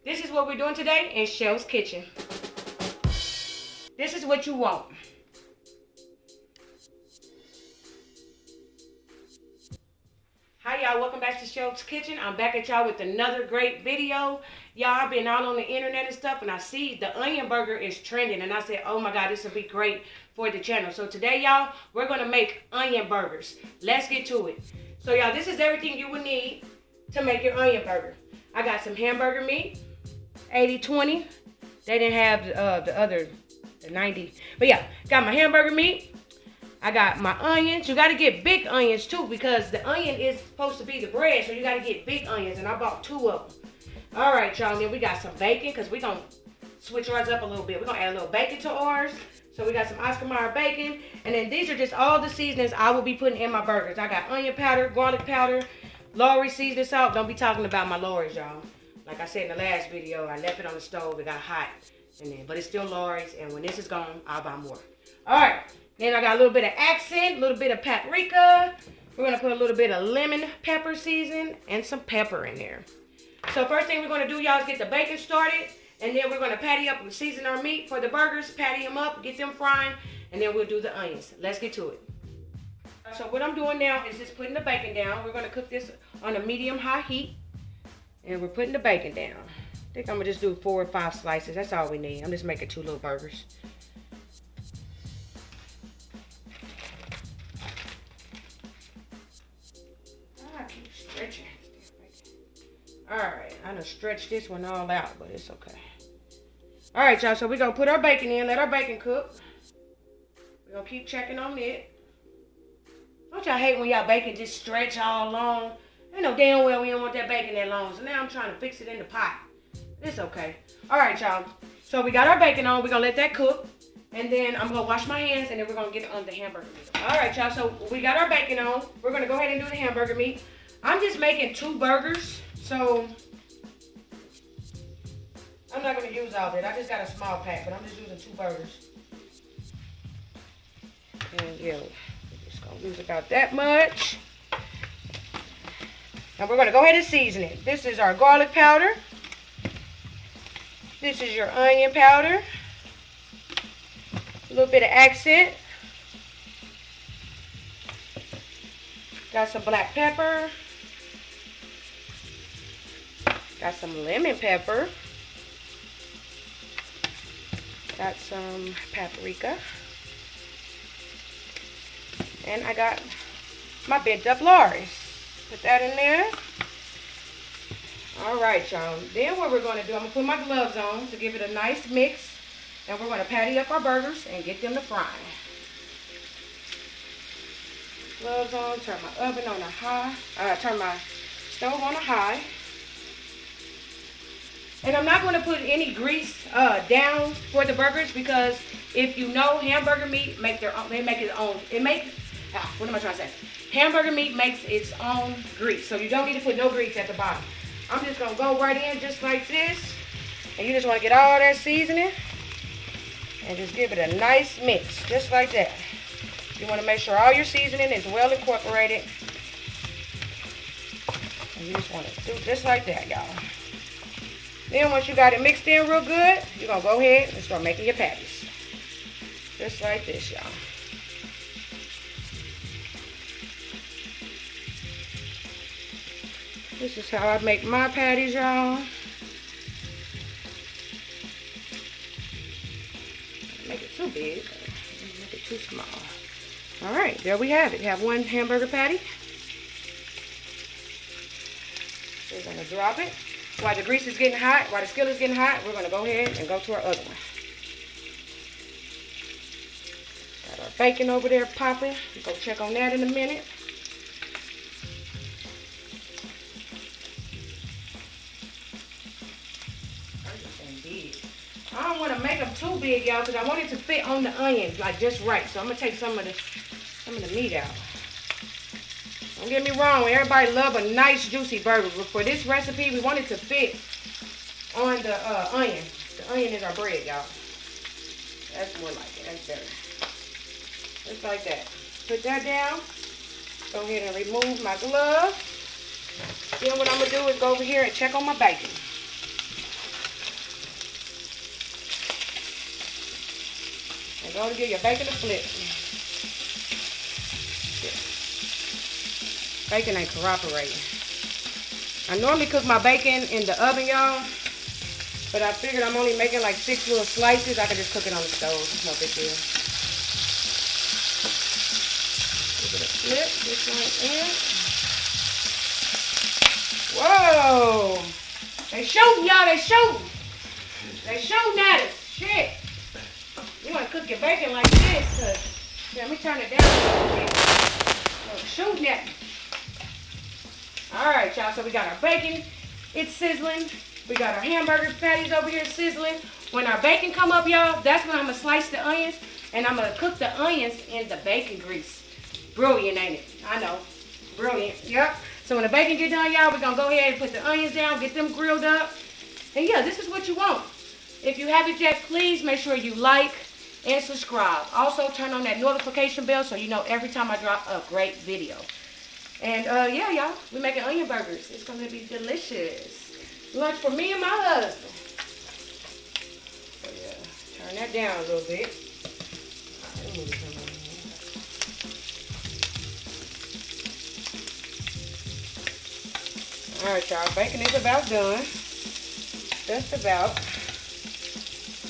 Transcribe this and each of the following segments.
This is what we're doing today in Chell's kitchen. This is what you want. Hi y'all, welcome back to Chell's Kitchen. I'm back at y'all with another great video. Y'all, I've been out on the internet and stuff, and I see the onion burger is trending, and I said, oh my God, this will be great for the channel. So today, y'all, we're gonna make onion burgers. Let's get to it. So y'all, this is everything you would need to make your onion burger. I got some hamburger meat, 80-20. They didn't have the 90. But yeah, got my hamburger meat. I got my onions. You got to get big onions too, because the onion is supposed to be the bread, so you got to get big onions, and I bought 2 of them. All right, y'all, then we got some bacon, because we're going to switch ours up a little bit. We're going to add a little bacon to ours. So we got some Oscar Mayer bacon, and then these are just all the seasonings I will be putting in my burgers. I got onion powder, garlic powder, Lowry seasoning salt. Don't be talking about my Lowry's, y'all. Like I said in the last video, I left it on the stove. It got hot, but it's still Lowry's, and when this is gone, I'll buy more. All right. Then I got a little bit of accent, a little bit of paprika. We're going to put a little bit of lemon pepper season and some pepper in there. So first thing we're going to do, y'all, is get the bacon started. And then we're going to patty up and season our meat for the burgers, patty them up, get them frying, and then we'll do the onions. Let's get to it. So what I'm doing now is just putting the bacon down. We're going to cook this on a medium-high heat. And we're putting the bacon down. I think I'm going to just do 4 or 5 slices. That's all we need. I'm just making 2 little burgers. Alright, I done stretched this one all out, but it's okay. Alright, y'all, so we're going to put our bacon in, let our bacon cook. We're going to keep checking on it. Don't y'all hate when y'all bacon just stretch all long? I know damn well we don't want that bacon that long, so now I'm trying to fix it in the pot. It's okay. Alright, y'all, so we got our bacon on. We're going to let that cook. And then I'm going to wash my hands, and then we're going to get on the hamburger meat. Alright, y'all, so we got our bacon on. We're going to go ahead and do the hamburger meat. I'm just making 2 burgers. So, I'm not going to use all that. I just got a small pack, but I'm just using 2 burgers. And yeah, we're just going to use about that much. Now we're going to go ahead and season it. This is our garlic powder. This is your onion powder. A little bit of accent. Got some black pepper. Got some lemon pepper. Got some paprika. And I got my bent up Lowry's. Put that in there. Alright, y'all. Then what we're going to do, I'm going to put my gloves on to give it a nice mix. And we're going to patty up our burgers and get them to fry. Gloves on, turn my oven on a high. Turn my stove on a high. And I'm not going to put any grease down for the burgers, because if you know, hamburger meat make its own. What am I trying to say? Hamburger meat makes its own grease, so you don't need to put no grease at the bottom. I'm just going to go right in just like this, and you just want to get all that seasoning and just give it a nice mix, just like that. You want to make sure all your seasoning is well incorporated, and you just want to do just like that, y'all. Then once you got it mixed in real good, you're going to go ahead and start making your patties. Just like this, y'all. This is how I make my patties, y'all. Make it too big. Make it too small. Alright, there we have it. Have 1 hamburger patty. We're going to drop it. While the grease is getting hot, while the skillet is getting hot, we're going to go ahead and go to our other one. Got our bacon over there popping. We'll go check on that in a minute. I don't want to make them too big, y'all, because I want it to fit on the onions, like just right. So I'm going to take some of the meat out. Don't get me wrong, everybody love a nice juicy burger, but for this recipe, we want it to fit on the onion. The onion is our bread, y'all. That's more like it. That's better. Just like that. Put that down. Go ahead and remove my glove. Then what I'm going to do is go over here and check on my bacon. Go to give your bacon a flip. Bacon ain't cooperating. I normally cook my bacon in the oven, y'all. But I figured I'm only making like 6 little slices. I can just cook it on the stove. It's no big deal. Give it a flip. This one in. Whoa! They shooting, y'all. They shooting. They shooting at us. Shit. You want to cook your bacon like this? Cause, let me turn it down a little bit. They're shooting at me. Alright, y'all, so we got our bacon, it's sizzling. We got our hamburger patties over here sizzling. When our bacon come up, y'all, that's when I'm going to slice the onions, and I'm going to cook the onions in the bacon grease. Brilliant, ain't it? I know. Brilliant. Yep. So when the bacon get done, y'all, we're going to go ahead and put the onions down, get them grilled up. And yeah, this is what you want. If you haven't yet, please make sure you like and subscribe. Also, turn on that notification bell so you know every time I drop a great video. And yeah, y'all, we're making onion burgers. It's going to be delicious. Lunch for me and my husband. So yeah, turn that down a little bit. Alright, y'all, bacon is about done. Just about.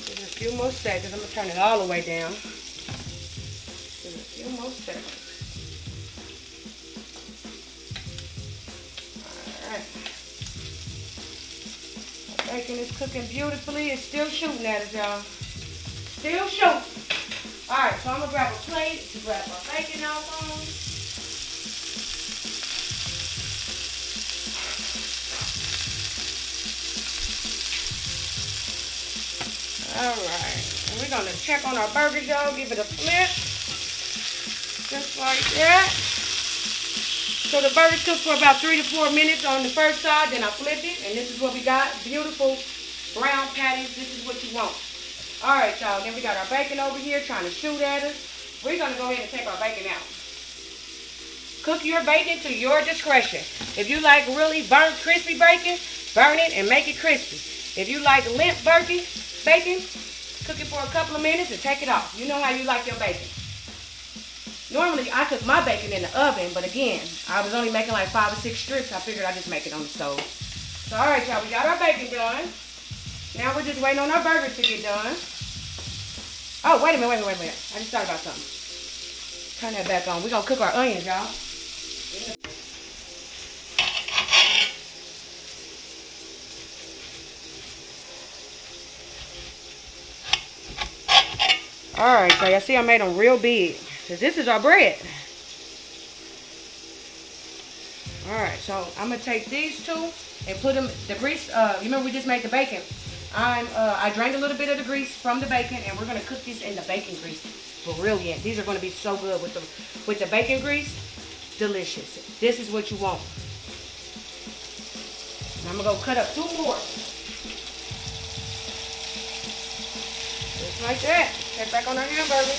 Just a few more seconds. I'm going to turn it all the way down. Just a few more seconds. Bacon is cooking beautifully. It's still shooting at us, y'all. Still shooting. Alright, so I'm going to grab a plate to grab our bacon out on. Alright. And we're going to check on our burgers, y'all. Give it a flip. Just like that. So the burgers cooked for about 3 to 4 minutes on the first side, then I flipped it, and this is what we got. Beautiful brown patties. This is what you want. Alright, y'all, then we got our bacon over here trying to shoot at us. We're going to go ahead and take our bacon out. Cook your bacon to your discretion. If you like really burnt, crispy bacon, burn it and make it crispy. If you like limp bacon, cook it for a couple of minutes and take it off. You know how you like your bacon. Normally, I cook my bacon in the oven, but again, I was only making like 5 or 6 strips. I figured I'd just make it on the stove. So, all right, y'all, we got our bacon done. Now we're just waiting on our burgers to get done. Oh, wait a minute. I just thought about something. Turn that back on. We're going to cook our onions, y'all. All right, so y'all see I made them real big. Because this is our bread. Alright, so I'm going to take these two and put them, the grease, you remember we just made the bacon. I drained a little bit of the grease from the bacon, and we're going to cook these in the bacon grease. Brilliant. These are going to be so good with the bacon grease. Delicious. This is what you want. And I'm going to go cut up 2 more. Just like that. Get back on our hamburger.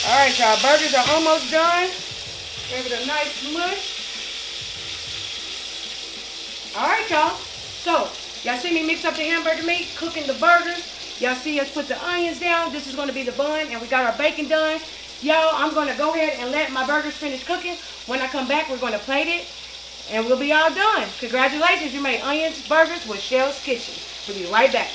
Alright, y'all, burgers are almost done. Give it a nice mush. Alright, y'all. So, y'all see me mix up the hamburger meat, cooking the burgers. Y'all see us put the onions down. This is going to be the bun, and we got our bacon done. Y'all, I'm going to go ahead and let my burgers finish cooking. When I come back, we're going to plate it, and we'll be all done. Congratulations, you made onions burgers with CHELL'S Kitchen. We'll be right back.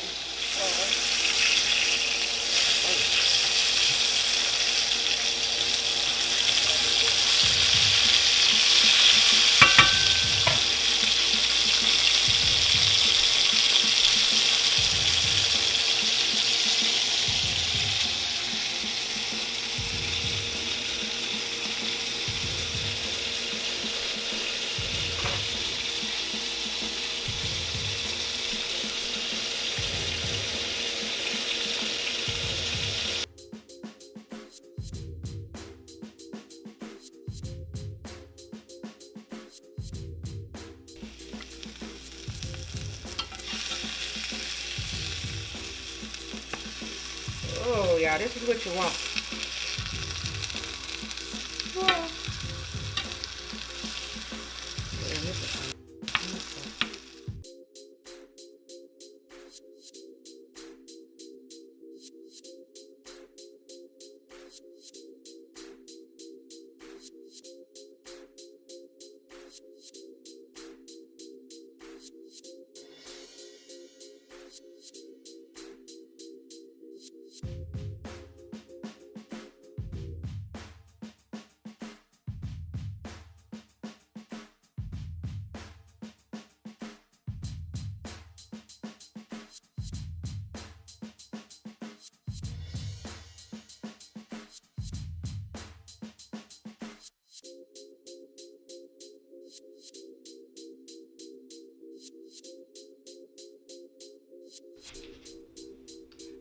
y'all. This is what you want. Yeah.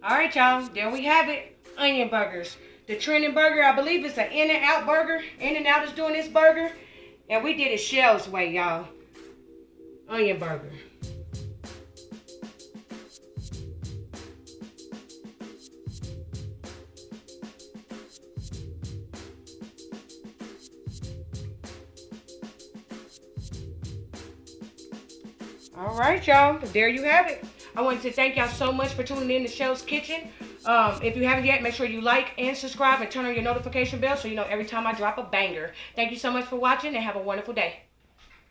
All right, y'all. There we have it. Onion burgers. The trending burger, I believe it's an In-N-Out burger. In-N-Out is doing this burger. And we did it CHELL'S way, y'all. Onion burger. All right, y'all. There you have it. I wanted to thank y'all so much for tuning in to CHELL'S Kitchen. If you haven't yet, make sure you like and subscribe and turn on your notification bell so you know every time I drop a banger. Thank you so much for watching and have a wonderful day.